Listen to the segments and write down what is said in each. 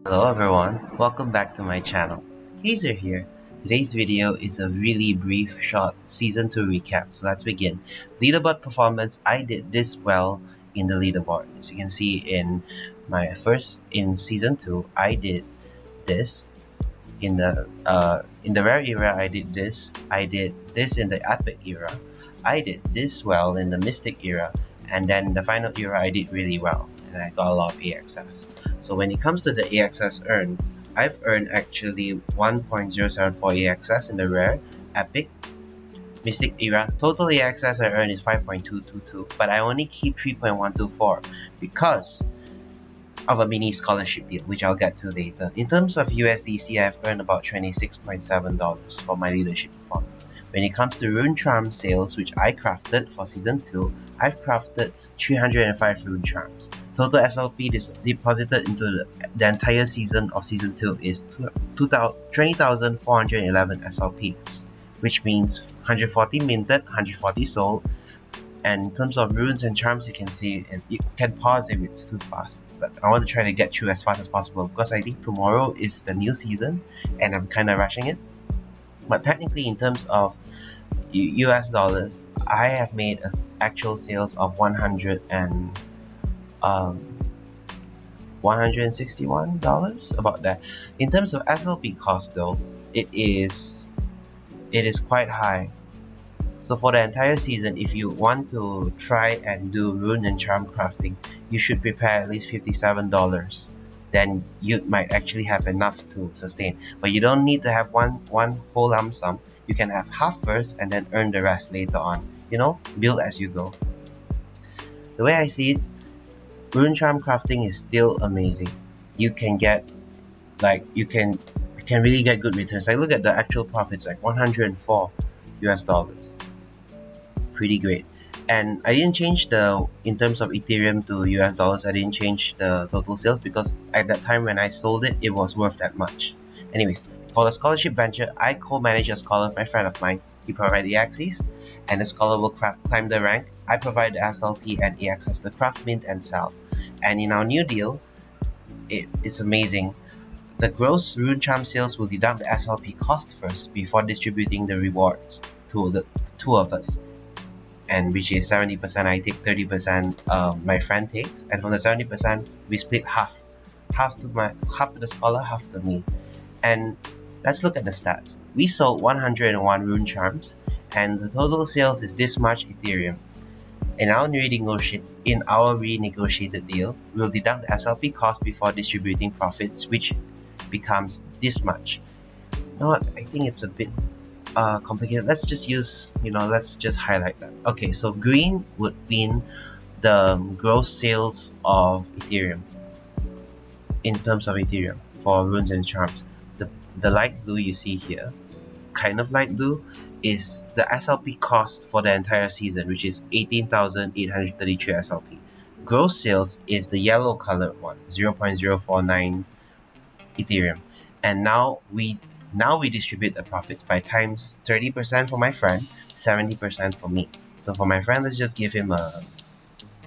Hello everyone, welcome back to my channel. Kaiser here. Today's video is a really brief, short Season 2 recap, so let's begin. Leaderboard performance, I did this well in the leaderboard. As you can see in Season 2, I did this. In the rare era, I did this in the epic era, I did this well in the mystic era, and then the final era I did really well, and I got a lot of AXS. So when it comes to the AXS earned, I've earned actually 1.074 AXS in the rare, epic, mystic era. Total AXS I earned is 5.222, but I only keep 3.124 because of a mini scholarship deal, which I'll get to later. In terms of USDC, I've earned about $26.7 for my leadership performance. When it comes to Rune Charm sales, which I crafted for Season 2, I've crafted 305 Rune Charms. Total SLP deposited into the entire season of Season 2 is 20,411 SLP, which means 140 minted, 140 sold. And in terms of runes and charms, you can see, and you can pause if it's too fast, but I want to try to get through as fast as possible because I think tomorrow is the new season and I'm kind of rushing it. But technically, in terms of US dollars, I have made actual sales of $161, about that. In terms of SLP cost though, it is quite high. So for the entire season, if you want to try and do rune and charm crafting, you should prepare at least $57. Then you might actually have enough to sustain. But you don't need to have one whole lump sum. You can have half first and then earn the rest later on. You know, build as you go. The way I see it, rune charm crafting is still amazing. You can get, you can really get good returns. Like look at the actual profits, like 104 US dollars. Pretty great. And I didn't change in terms of Ethereum to US dollars, I didn't change the total sales because at that time when I sold it, it was worth that much. Anyways, for the scholarship venture, I co-manage a scholar with my friend of mine. He provides the AXIs, and the scholar will climb the rank. I provide the SLP and AXS, the craft, mint, and sell. And in our new deal, it's amazing. The gross rune charm sales will deduct the SLP cost first before distributing the rewards to the two of us. And which is 70% I take, 30% my friend takes, and from the 70% we split half to the scholar, half to me. And let's look at the stats. We sold 101 rune charms, and the total sales is this much Ethereum. In our renegotiated deal, we'll deduct the SLP cost before distributing profits, which becomes this much. You know what? I think it's a bit complicated. Let's just highlight that. Okay, so green would mean the gross sales of Ethereum in terms of Ethereum for runes and charms. The light blue you see here, kind of light blue, is the SLP cost for the entire season, which is 18,833 SLP. Gross sales is the yellow colored one, 0.049 Ethereum. And now we distribute the profits by times 30% for my friend, 70% for me. So for my friend, let's just give him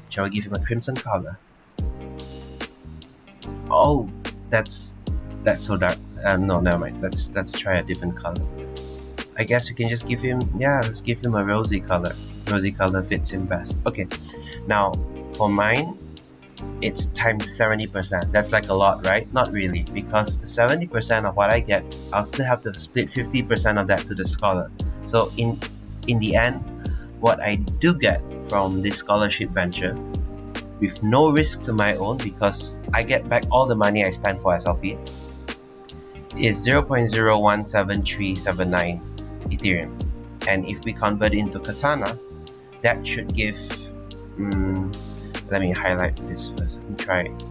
shall we give him a crimson color? Oh, that's so dark. No, never mind. Let's try a different color. I guess we can just give him, let's give him a rosy color. Rosy color fits him best. Okay, now for mine, it's times 70%. That's like a lot, right? Not really, because the 70% of what I get, I'll still have to split 50% of that to the scholar. So in the end, what I do get from this scholarship venture, with no risk to my own, because I get back all the money I spent for SLP, is 0.017379 Ethereum. And if we convert it into Katana, that should give let me highlight this first. Let me try it.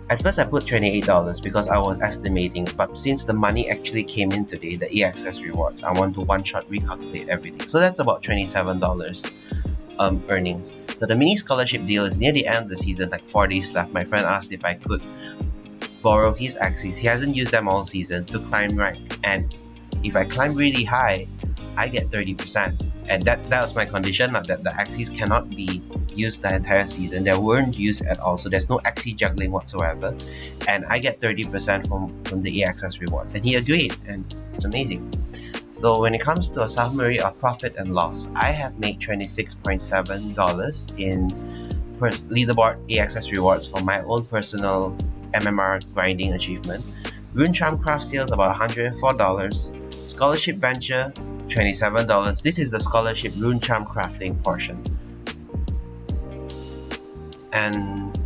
At first I put $28 because I was estimating, but since the money actually came in today, the AXS rewards, I want to one-shot recalculate everything. So that's about $27 earnings. So the mini scholarship deal is near the end of the season, like 4 days left. My friend asked if I could borrow his AXIs. He hasn't used them all season to climb rank, and if I climb really high, I get 30%. And that was my condition, that the AXIs cannot be used the entire season. They weren't used at all, so there's no AXI juggling whatsoever. And I get 30% from the AXS rewards. And he agreed, and it's amazing. So when it comes to a summary of profit and loss, I have made $26.7 in leaderboard AXS rewards for my own personal MMR grinding achievement. Rune Charm craft sales about $104. Scholarship venture $27. This is the scholarship Rune Charm crafting portion. And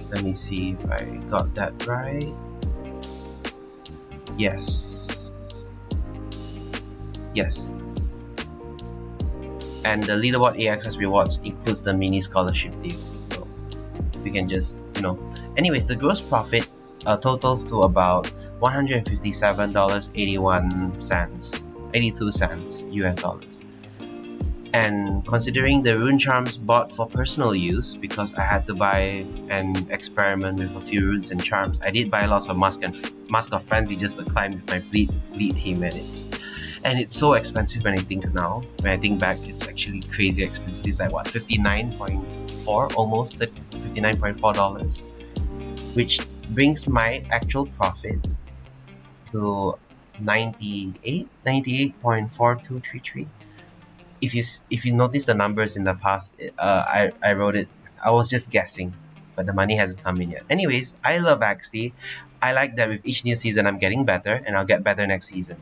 let me see if I got that right. Yes. Yes. And the leaderboard AXS rewards includes the mini scholarship deal. So we can just, anyways, the gross profit totals to about $157.82 US dollars. And considering the rune charms bought for personal use, because I had to buy and experiment with a few runes and charms, I did buy lots of Mask of Frenzy just to climb with my bleed team, and it's so expensive when I think now. When I think back, it's actually crazy expensive. It's like what, 59.4, almost $59.4, which brings my actual profit to 98.4233. If you notice the numbers in the past, I wrote it. I was just guessing, but the money hasn't come in yet. Anyways, I love AXIE. I like that with each new season I'm getting better, and I'll get better next season.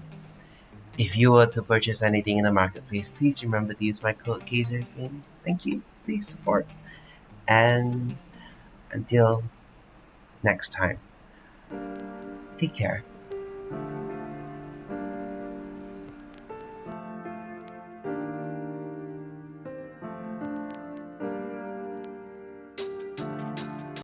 If you were to purchase anything in the marketplace, please remember to use my code CAISERFYN. Thank you. Please support. And until next time, take care.